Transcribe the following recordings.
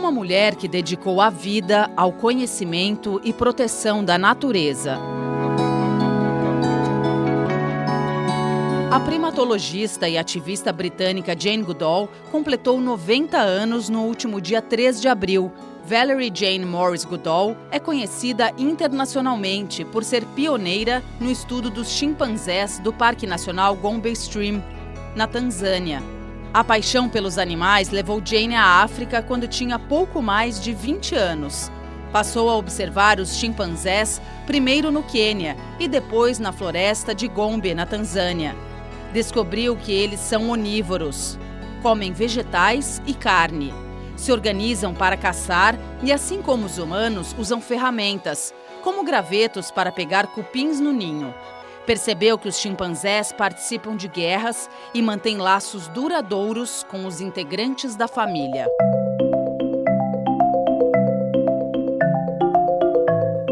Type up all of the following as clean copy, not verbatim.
uma mulher que dedicou a vida ao conhecimento e proteção da natureza. A primatologista e ativista britânica Jane Goodall completou 90 anos no último dia 3 de abril. Valerie Jane Morris Goodall é conhecida internacionalmente por ser pioneira no estudo dos chimpanzés do Parque Nacional Gombe Stream, na Tanzânia. A paixão pelos animais levou Jane à África quando tinha pouco mais de 20 anos. Passou a observar os chimpanzés primeiro no Quênia e depois na floresta de Gombe, na Tanzânia. Descobriu que eles são onívoros, comem vegetais e carne. Se organizam para caçar e, assim como os humanos, usam ferramentas, como gravetos para pegar cupins no ninho. Percebeu que os chimpanzés participam de guerras e mantêm laços duradouros com os integrantes da família.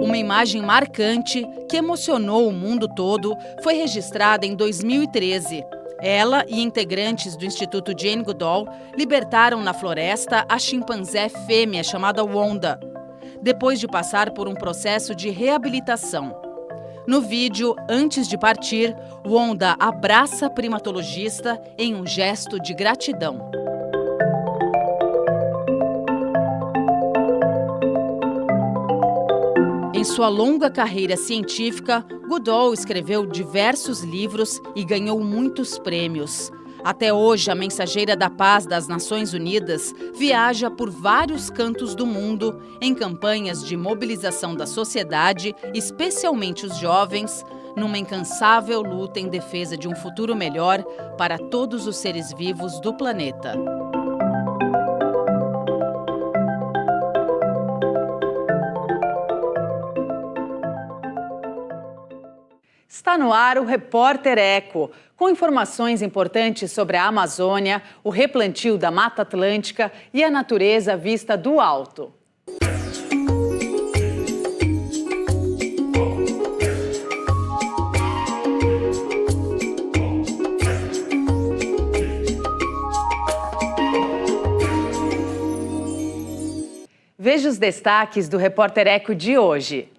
Uma imagem marcante que emocionou o mundo todo foi registrada em 2013. Ela e integrantes do Instituto Jane Goodall libertaram na floresta a chimpanzé fêmea chamada Wanda, depois de passar por um processo de reabilitação. No vídeo, antes de partir, Wanda abraça a primatologista em um gesto de gratidão. Em sua longa carreira científica, Goodall escreveu diversos livros e ganhou muitos prêmios. Até hoje, a mensageira da paz das Nações Unidas viaja por vários cantos do mundo em campanhas de mobilização da sociedade, especialmente os jovens, numa incansável luta em defesa de um futuro melhor para todos os seres vivos do planeta. Está no ar o Repórter Eco, com informações importantes sobre a Amazônia, o replantio da Mata Atlântica e a natureza vista do alto. Veja os destaques do Repórter Eco de hoje.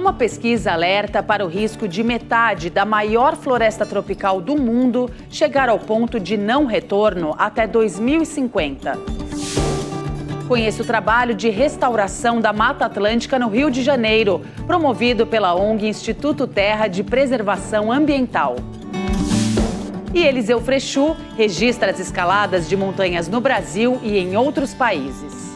Uma pesquisa alerta para o risco de metade da maior floresta tropical do mundo chegar ao ponto de não retorno até 2050. Conheça o trabalho de restauração da Mata Atlântica no Rio de Janeiro, promovido pela ONG Instituto Terra de Preservação Ambiental. E Eliseu Frechu registra as escaladas de montanhas no Brasil e em outros países.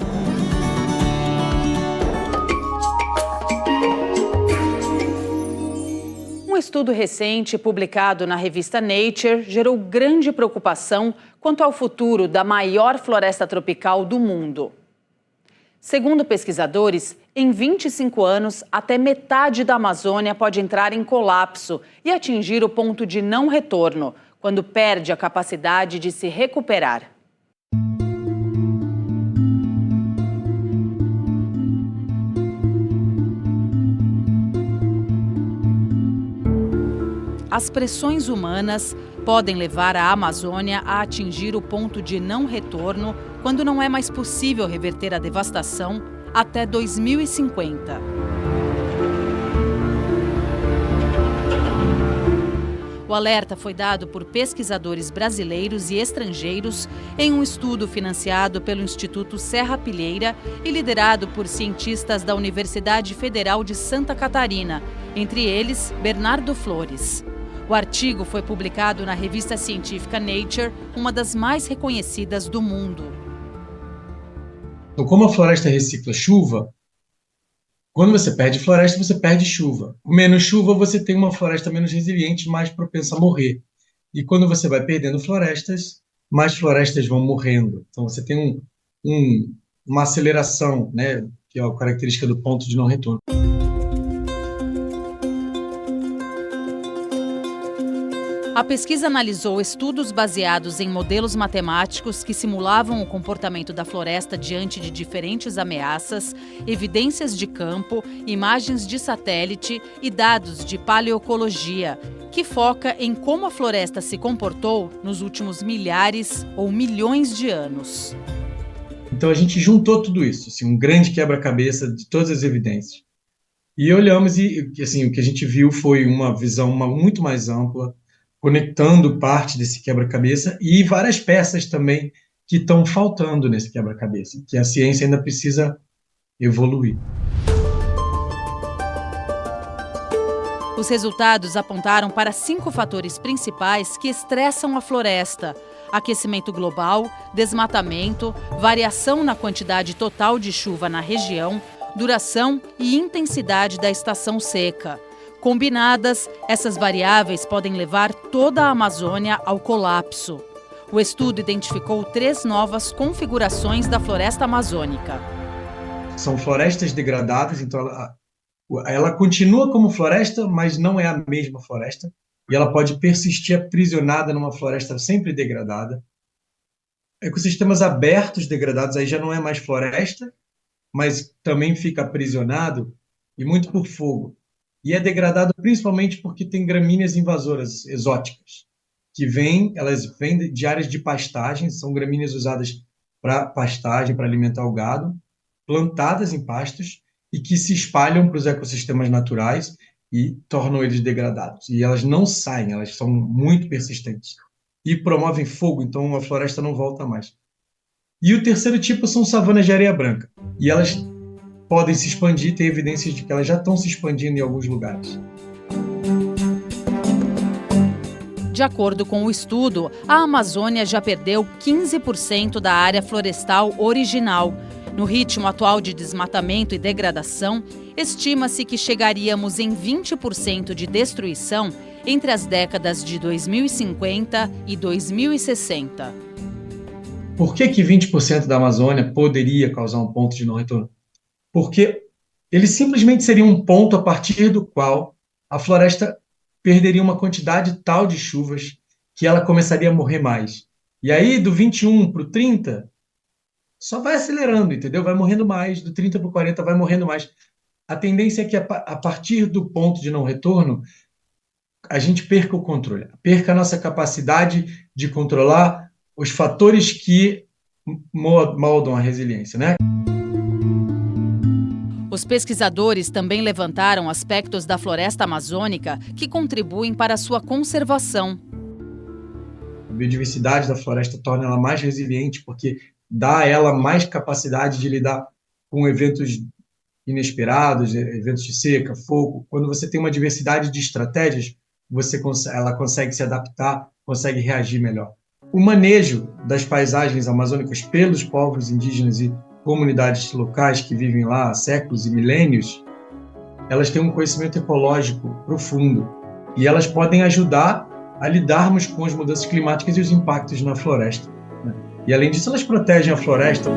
Um estudo recente publicado na revista Nature gerou grande preocupação quanto ao futuro da maior floresta tropical do mundo. Segundo pesquisadores, em 25 anos, até metade da Amazônia pode entrar em colapso e atingir o ponto de não retorno, quando perde a capacidade de se recuperar. As pressões humanas podem levar a Amazônia a atingir o ponto de não retorno quando não é mais possível reverter a devastação até 2050. O alerta foi dado por pesquisadores brasileiros e estrangeiros em um estudo financiado pelo Instituto Serra Pilheira e liderado por cientistas da Universidade Federal de Santa Catarina, entre eles Bernardo Flores. O artigo foi publicado na revista científica Nature, uma das mais reconhecidas do mundo. Então, como a floresta recicla chuva, quando você perde floresta, você perde chuva. Com menos chuva, você tem uma floresta menos resiliente, mais propensa a morrer. E quando você vai perdendo florestas, mais florestas vão morrendo. Então, você tem uma aceleração, né, que é a característica do ponto de não retorno. A pesquisa analisou estudos baseados em modelos matemáticos que simulavam o comportamento da floresta diante de diferentes ameaças, evidências de campo, imagens de satélite e dados de paleoecologia, que foca em como a floresta se comportou nos últimos milhares ou milhões de anos. Então a gente juntou tudo isso, assim, um grande quebra-cabeça de todas as evidências. E olhamos e assim, o que a gente viu foi uma visão muito mais ampla, conectando parte desse quebra-cabeça e várias peças também que estão faltando nesse quebra-cabeça, que a ciência ainda precisa evoluir. Os resultados apontaram para 5 fatores principais que estressam a floresta: aquecimento global, desmatamento, variação na quantidade total de chuva na região, duração e intensidade da estação seca. Combinadas, essas variáveis podem levar toda a Amazônia ao colapso. O estudo identificou 3 novas configurações da floresta amazônica. São florestas degradadas, então ela continua como floresta, mas não é a mesma floresta, e ela pode persistir aprisionada numa floresta sempre degradada. Ecossistemas abertos degradados, aí já não é mais floresta, mas também fica aprisionado, e muito por fogo. E é degradado principalmente porque tem gramíneas invasoras exóticas, elas vêm de áreas de pastagem, são gramíneas usadas para pastagem, para alimentar o gado, plantadas em pastos, e que se espalham para os ecossistemas naturais e tornam eles degradados. E elas não saem, elas são muito persistentes. E promovem fogo, então a floresta não volta mais. E o terceiro tipo são savanas de areia branca. E elas podem se expandir, tem evidências de que elas já estão se expandindo em alguns lugares. De acordo com o estudo, a Amazônia já perdeu 15% da área florestal original. No ritmo atual de desmatamento e degradação, estima-se que chegaríamos em 20% de destruição entre as décadas de 2050 e 2060. Por que 20% da Amazônia poderia causar um ponto de não retorno? Porque ele simplesmente seria um ponto a partir do qual a floresta perderia uma quantidade tal de chuvas que ela começaria a morrer mais. E aí, do 21 para o 30, só vai acelerando, entendeu? Vai morrendo mais, do 30 para o 40 vai morrendo mais. A tendência é que, a partir do ponto de não retorno, a gente perca o controle, perca a nossa capacidade de controlar os fatores que moldam a resiliência, né? Os pesquisadores também levantaram aspectos da floresta amazônica que contribuem para a sua conservação. A biodiversidade da floresta torna ela mais resiliente porque dá a ela mais capacidade de lidar com eventos inesperados, eventos de seca, fogo. Quando você tem uma diversidade de estratégias, ela consegue se adaptar, consegue reagir melhor. O manejo das paisagens amazônicas pelos povos indígenas e comunidades locais que vivem lá há séculos e milênios, elas têm um conhecimento ecológico profundo e elas podem ajudar a lidarmos com as mudanças climáticas e os impactos na floresta. E, além disso, elas protegem a floresta.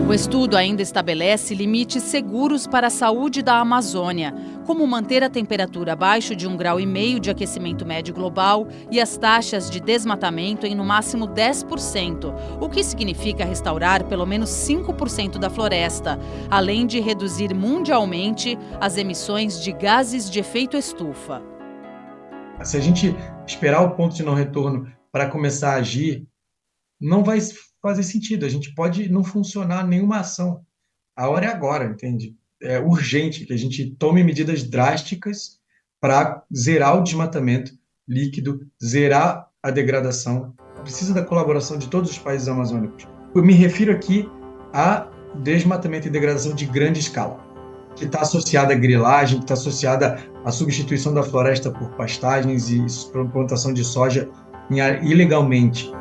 O estudo ainda estabelece limites seguros para a saúde da Amazônia, como manter a temperatura abaixo de 1,5 graus de aquecimento médio global e as taxas de desmatamento em no máximo 10%, o que significa restaurar pelo menos 5% da floresta, além de reduzir mundialmente as emissões de gases de efeito estufa. Se a gente esperar o ponto de não retorno para começar a agir, não vai fazer sentido. A gente pode não funcionar nenhuma ação. A hora é agora, entende? É urgente que a gente tome medidas drásticas para zerar o desmatamento líquido, zerar a degradação. Precisa da colaboração de todos os países amazônicos. Eu me refiro aqui a desmatamento e degradação de grande escala, que está associada à grilagem, que está associada à substituição da floresta por pastagens e plantação de soja ilegalmente.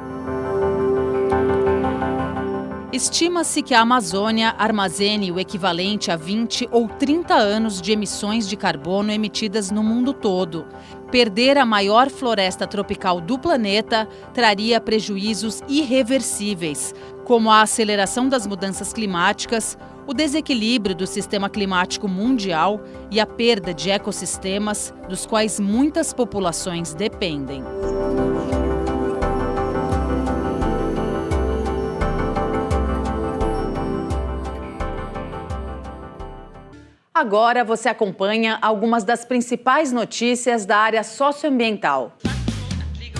Estima-se que a Amazônia armazene o equivalente a 20 ou 30 anos de emissões de carbono emitidas no mundo todo. Perder a maior floresta tropical do planeta traria prejuízos irreversíveis, como a aceleração das mudanças climáticas, o desequilíbrio do sistema climático mundial e a perda de ecossistemas dos quais muitas populações dependem. Agora você acompanha algumas das principais notícias da área socioambiental.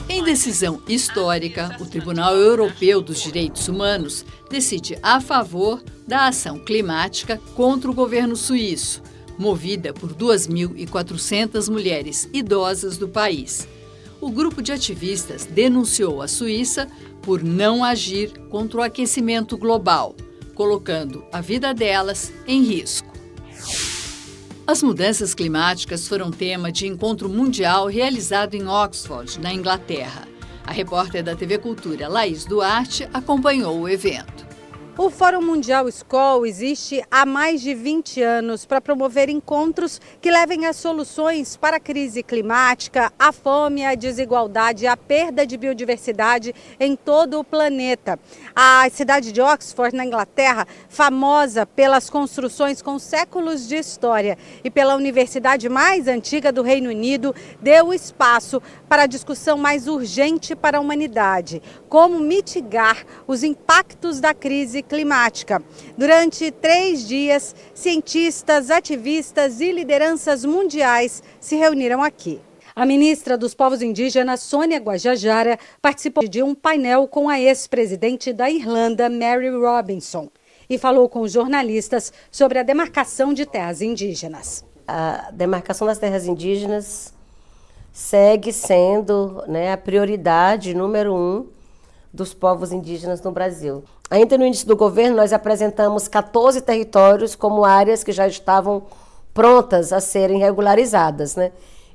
Em decisão histórica, o Tribunal Europeu dos Direitos Humanos decide a favor da ação climática contra o governo suíço, movida por 2.400 mulheres idosas do país. O grupo de ativistas denunciou a Suíça por não agir contra o aquecimento global, colocando a vida delas em risco. As mudanças climáticas foram tema de encontro mundial realizado em Oxford, na Inglaterra. A repórter da TV Cultura, Laís Duarte, acompanhou o evento. O Fórum Mundial SCOL existe há mais de 20 anos para promover encontros que levem a soluções para a crise climática, a fome, a desigualdade e a perda de biodiversidade em todo o planeta. A cidade de Oxford, na Inglaterra, famosa pelas construções com séculos de história e pela universidade mais antiga do Reino Unido, deu espaço para a discussão mais urgente para a humanidade: como mitigar os impactos da crise climática. Durante 3 dias, cientistas, ativistas e lideranças mundiais se reuniram aqui. A ministra dos Povos Indígenas, Sônia Guajajara, participou de um painel com a ex-presidente da Irlanda, Mary Robinson, e falou com os jornalistas sobre a demarcação de terras indígenas. A demarcação das terras indígenas segue sendo, a prioridade número 1 dos povos indígenas no Brasil. Ainda no início do governo, nós apresentamos 14 territórios como áreas que já estavam prontas a serem regularizadas,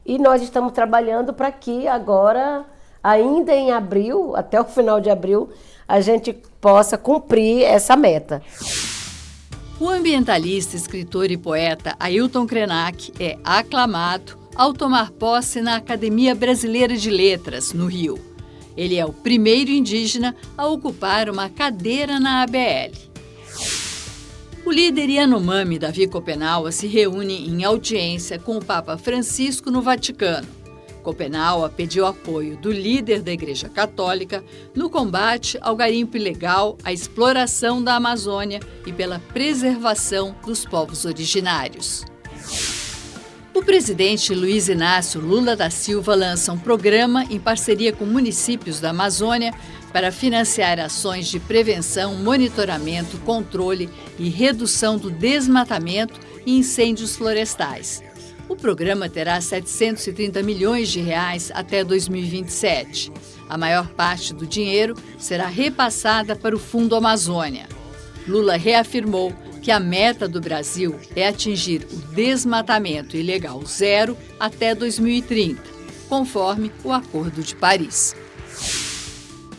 E nós estamos trabalhando para que agora, ainda em abril, até o final de abril, a gente possa cumprir essa meta. O ambientalista, escritor e poeta Ailton Krenak é aclamado ao tomar posse na Academia Brasileira de Letras, no Rio. Ele é o primeiro indígena a ocupar uma cadeira na ABL. O líder Yanomami, Davi Copenaua, se reúne em audiência com o Papa Francisco no Vaticano. Copenaua pediu apoio do líder da Igreja Católica no combate ao garimpo ilegal, à exploração da Amazônia e pela preservação dos povos originários. O presidente Luiz Inácio Lula da Silva lança um programa em parceria com municípios da Amazônia para financiar ações de prevenção, monitoramento, controle e redução do desmatamento e incêndios florestais. O programa terá 730 milhões de reais até 2027. A maior parte do dinheiro será repassada para o Fundo Amazônia. Lula reafirmou que a meta do Brasil é atingir o desmatamento ilegal zero até 2030, conforme o Acordo de Paris.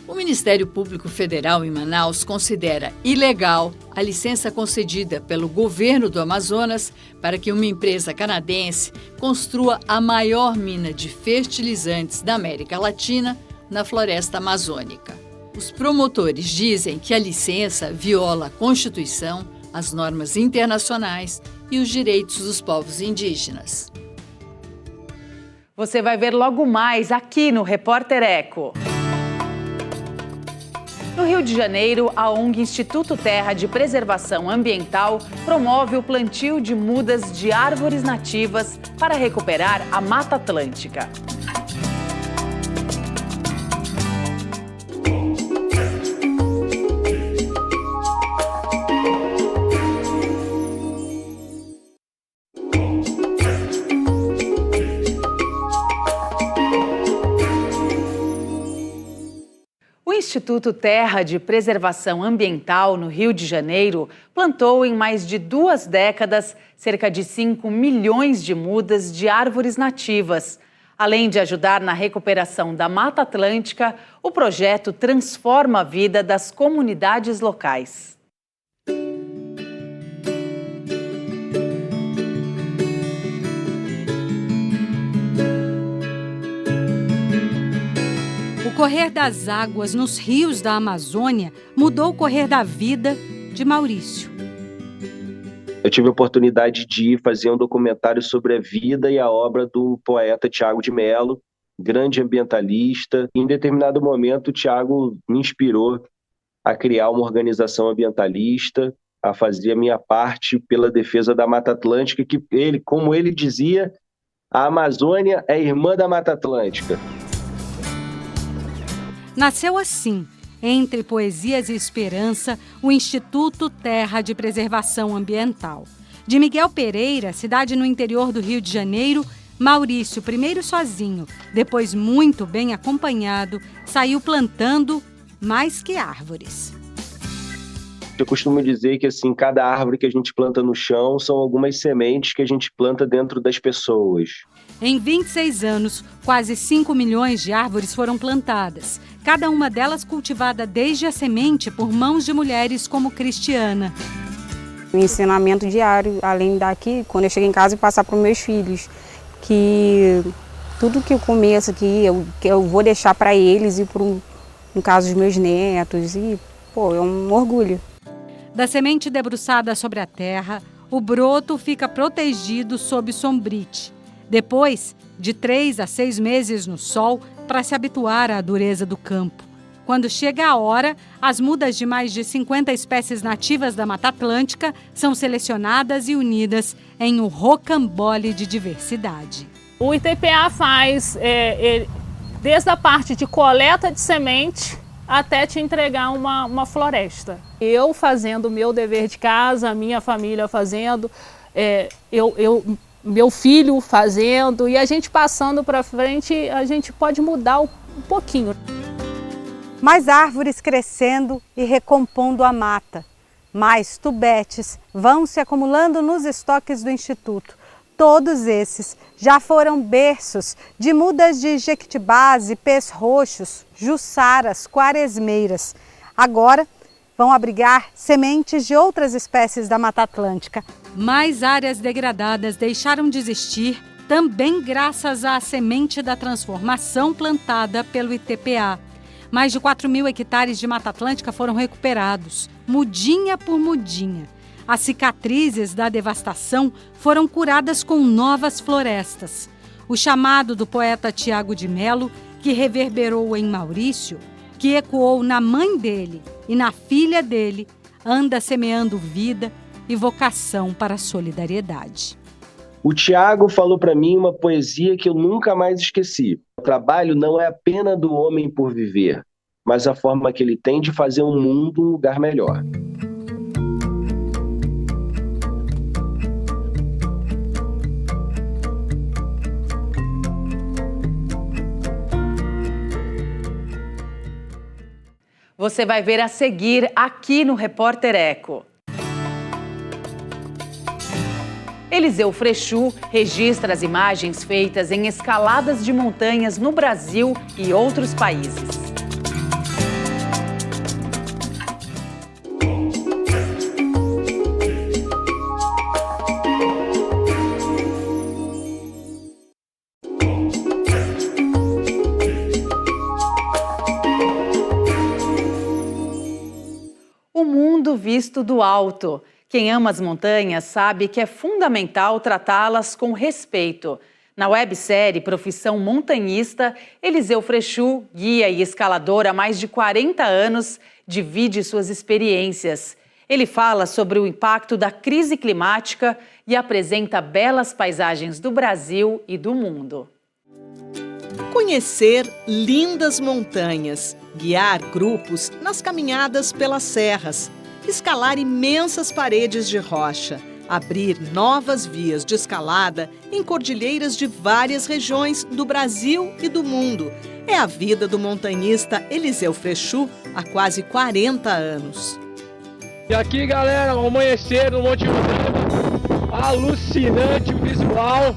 O Ministério Público Federal em Manaus considera ilegal a licença concedida pelo governo do Amazonas para que uma empresa canadense construa a maior mina de fertilizantes da América Latina na floresta amazônica. Os promotores dizem que a licença viola a Constituição, as normas internacionais e os direitos dos povos indígenas. Você vai ver logo mais aqui no Repórter Eco. No Rio de Janeiro, a ONG Instituto Terra de Preservação Ambiental promove o plantio de mudas de árvores nativas para recuperar a Mata Atlântica. O Instituto Terra de Preservação Ambiental, no Rio de Janeiro, plantou em mais de 2 décadas cerca de 5 milhões de mudas de árvores nativas. Além de ajudar na recuperação da Mata Atlântica, o projeto transforma a vida das comunidades locais. O correr das águas nos rios da Amazônia mudou o correr da vida de Maurício. Eu tive a oportunidade de fazer um documentário sobre a vida e a obra do poeta Tiago de Mello, grande ambientalista. Em determinado momento, o Tiago me inspirou a criar uma organização ambientalista, a fazer a minha parte pela defesa da Mata Atlântica, que ele, como ele dizia, a Amazônia é irmã da Mata Atlântica. Nasceu assim, entre poesias e esperança, o Instituto Terra de Preservação Ambiental. De Miguel Pereira, cidade no interior do Rio de Janeiro, Maurício, primeiro sozinho, depois muito bem acompanhado, saiu plantando mais que árvores. Eu costumo dizer que assim, cada árvore que a gente planta no chão são algumas sementes que a gente planta dentro das pessoas. Em 26 anos, quase 5 milhões de árvores foram plantadas, cada uma delas cultivada desde a semente por mãos de mulheres como Cristiana. O ensinamento diário, além daqui, quando eu chego em casa, eu passar para os meus filhos, que tudo que eu começo aqui, eu vou deixar para eles e no caso dos meus netos, e é um orgulho. Da semente debruçada sobre a terra, o broto fica protegido sob sombrite. Depois, de 3 a 6 meses no sol, para se habituar à dureza do campo. Quando chega a hora, as mudas de mais de 50 espécies nativas da Mata Atlântica são selecionadas e unidas em um rocambole de diversidade. O ITPA faz desde a parte de coleta de semente até te entregar uma floresta. Eu fazendo o meu dever de casa, a minha família fazendo, meu filho fazendo, e a gente passando para frente, a gente pode mudar um pouquinho. Mais árvores crescendo e recompondo a mata. Mais tubetes vão se acumulando nos estoques do Instituto. Todos esses já foram berços de mudas de jequitibás, ipês roxos, jussaras, quaresmeiras. Agora vão abrigar sementes de outras espécies da Mata Atlântica. Mais áreas degradadas deixaram de existir, também graças à semente da transformação plantada pelo ITPA. Mais de 4 mil hectares de Mata Atlântica foram recuperados, mudinha por mudinha. As cicatrizes da devastação foram curadas com novas florestas. O chamado do poeta Tiago de Mello, que reverberou em Maurício, que ecoou na mãe dele e na filha dele, anda semeando vida e vocação para a solidariedade. O Tiago falou para mim uma poesia que eu nunca mais esqueci. O trabalho não é a pena do homem por viver, mas a forma que ele tem de fazer o mundo um lugar melhor. Você vai ver a seguir aqui no Repórter Eco. Eliseu Frechou registra as imagens feitas em escaladas de montanhas no Brasil e outros países. O mundo visto do alto. Quem ama as montanhas sabe que é fundamental tratá-las com respeito. Na websérie Profissão Montanhista, Eliseu Frechou, guia e escalador há mais de 40 anos, divide suas experiências. Ele fala sobre o impacto da crise climática e apresenta belas paisagens do Brasil e do mundo. Conhecer lindas montanhas, guiar grupos nas caminhadas pelas serras, escalar imensas paredes de rocha, abrir novas vias de escalada em cordilheiras de várias regiões do Brasil e do mundo. É a vida do montanhista Eliseu Frechou há quase 40 anos. E aqui, galera, o amanhecer no Monte Roraima, alucinante o visual,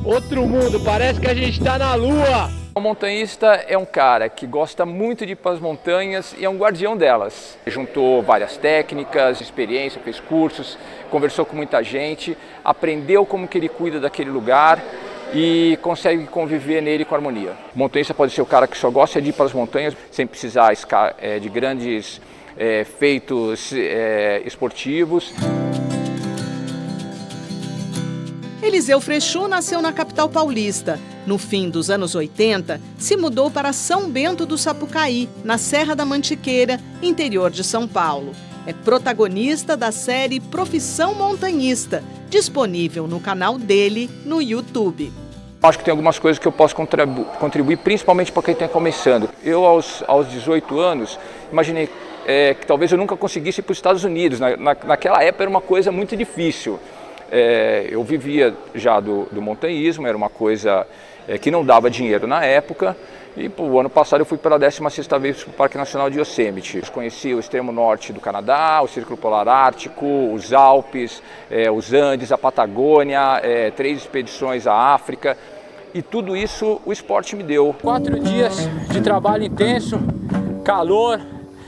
outro mundo, parece que a gente está na Lua. O montanhista é um cara que gosta muito de ir para as montanhas e é um guardião delas. Juntou várias técnicas, experiência, fez cursos, conversou com muita gente, aprendeu como que ele cuida daquele lugar e consegue conviver nele com harmonia. O montanhista pode ser o cara que só gosta de ir para as montanhas sem precisar de grandes feitos esportivos. Eliseu Frechou nasceu na capital paulista. No fim dos anos 80, se mudou para São Bento do Sapucaí, na Serra da Mantiqueira, interior de São Paulo. É protagonista da série Profissão Montanhista, disponível no canal dele no YouTube. Acho que tem algumas coisas que eu posso contribuir, principalmente para quem está começando. Eu, aos 18 anos, imaginei que talvez eu nunca conseguisse ir para os Estados Unidos. Naquela época era uma coisa muito difícil. Eu vivia já do montanhismo, era uma coisa que não dava dinheiro na época. E o ano passado eu fui pela 16ª vez para o Parque Nacional de Yosemite. Conheci o extremo norte do Canadá, o Círculo Polar Ártico, os Alpes, os Andes, a Patagônia, 3 expedições à África. E tudo isso o esporte me deu. 4 dias de trabalho intenso, calor,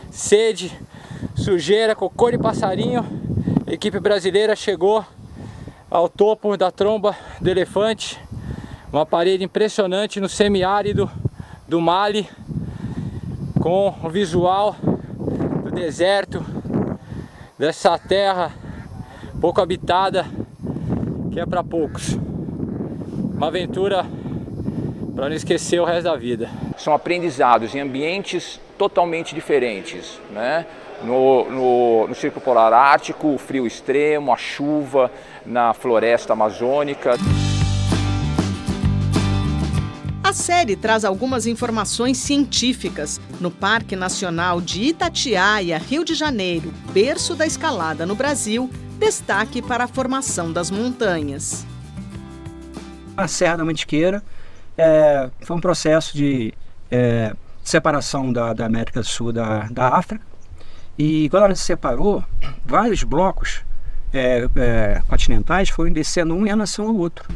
sede, sujeira, cocô de passarinho. A equipe brasileira chegou ao topo da tromba do elefante, uma parede impressionante no semiárido do Mali, com o visual do deserto, dessa terra pouco habitada, que é para poucos. Uma aventura para não esquecer o resto da vida. São aprendizados em ambientes totalmente diferentes, né? No Círculo Polar Ártico, o frio extremo, a chuva, na floresta amazônica. A série traz algumas informações científicas. No Parque Nacional de Itatiaia, Rio de Janeiro, berço da escalada no Brasil, destaque para a formação das montanhas. A Serra da Mantiqueira foi um processo de separação da América do Sul da África. E quando ela se separou, vários blocos continentais foram descendo um em relação ao outro.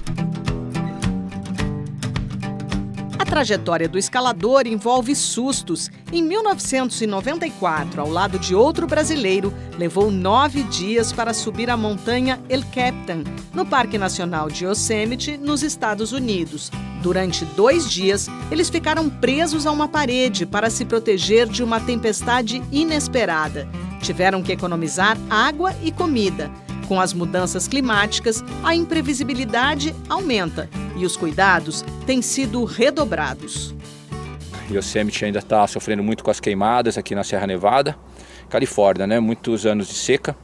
A trajetória do escalador envolve sustos. Em 1994, ao lado de outro brasileiro, levou 9 dias para subir a montanha El Capitan, no Parque Nacional de Yosemite, nos Estados Unidos. Durante 2 dias, eles ficaram presos a uma parede para se proteger de uma tempestade inesperada. Tiveram que economizar água e comida. Com as mudanças climáticas, a imprevisibilidade aumenta e os cuidados têm sido redobrados. Yosemite ainda está sofrendo muito com as queimadas aqui na Serra Nevada, Califórnia, né? Muitos anos de seca.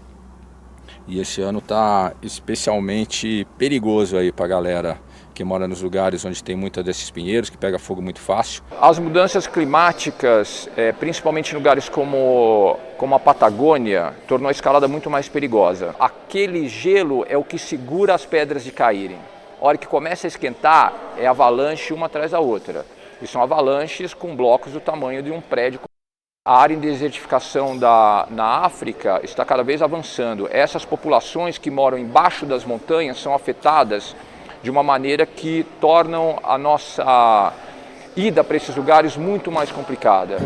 E esse ano está especialmente perigoso aí para a galera que mora nos lugares onde tem muitos desses pinheiros, que pega fogo muito fácil. As mudanças climáticas, principalmente em lugares como a Patagônia, tornou a escalada muito mais perigosa. Aquele gelo é o que segura as pedras de caírem. A hora que começa a esquentar, é avalanche uma atrás da outra. E são avalanches com blocos do tamanho de um prédio. A área de desertificação na África está cada vez avançando. Essas populações que moram embaixo das montanhas são afetadas de uma maneira que tornam a nossa ida para esses lugares muito mais complicada.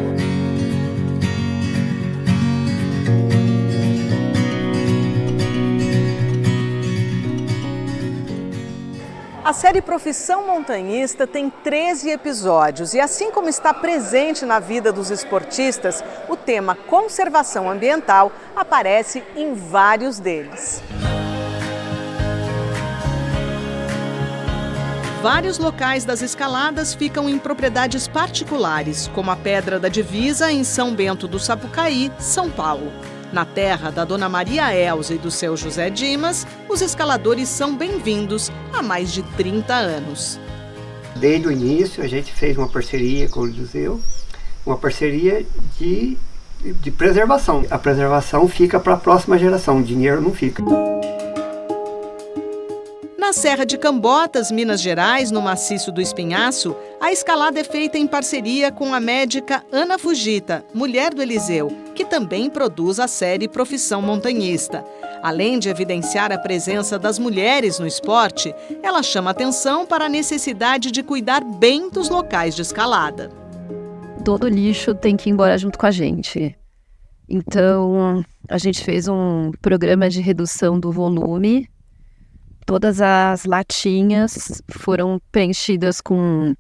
A série Profissão Montanhista tem 13 episódios e, assim como está presente na vida dos esportistas, o tema conservação ambiental aparece em vários deles. Vários locais das escaladas ficam em propriedades particulares, como a Pedra da Divisa, em São Bento do Sapucaí, São Paulo. Na terra da Dona Maria Elza e do seu José Dimas, os escaladores são bem-vindos há mais de 30 anos. Desde o início, a gente fez uma parceria com o Eliseu, uma parceria de preservação. A preservação fica para a próxima geração, o dinheiro não fica. Na Serra de Cambotas, Minas Gerais, no maciço do Espinhaço, a escalada é feita em parceria com a médica Ana Fujita, mulher do Eliseu, que também produz a série Profissão Montanhista. Além de evidenciar a presença das mulheres no esporte, ela chama atenção para a necessidade de cuidar bem dos locais de escalada. Todo lixo tem que ir embora junto com a gente. Então, a gente fez um programa de redução do volume. Todas as latinhas foram preenchidas com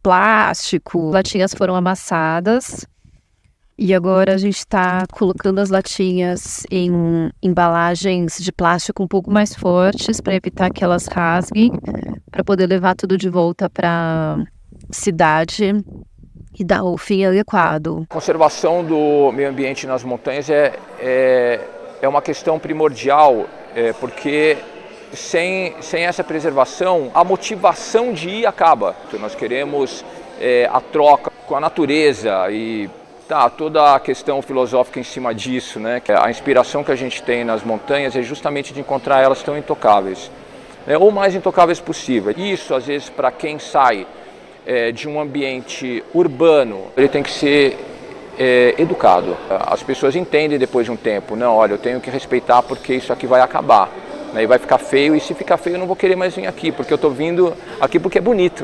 plástico, latinhas foram amassadas e agora a gente está colocando as latinhas em embalagens de plástico um pouco mais fortes para evitar que elas rasguem, para poder levar tudo de volta para a cidade e dar o fim adequado. A conservação do meio ambiente nas montanhas é uma questão primordial, porque sem essa preservação, a motivação de ir acaba. Então, nós queremos a troca com a natureza e toda a questão filosófica em cima disso, né? A inspiração que a gente tem nas montanhas é justamente de encontrar elas tão intocáveis, né? Ou mais intocáveis possível. Isso, às vezes, para quem sai de um ambiente urbano, ele tem que ser educado. As pessoas entendem depois de um tempo, não, olha, eu tenho que respeitar porque isso aqui vai acabar, né? E vai ficar feio, e se ficar feio eu não vou querer mais vir aqui, porque eu estou vindo aqui porque é bonito.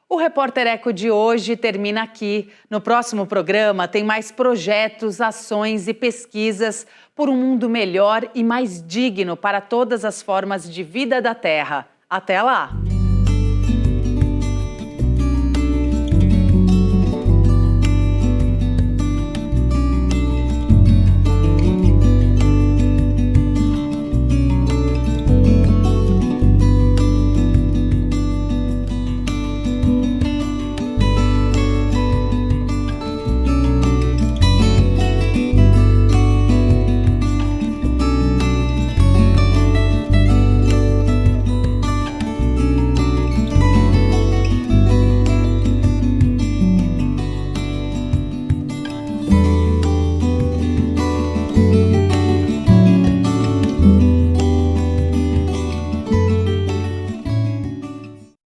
O Repórter Eco de hoje termina aqui. No próximo programa tem mais projetos, ações e pesquisas por um mundo melhor e mais digno para todas as formas de vida da Terra. Até lá!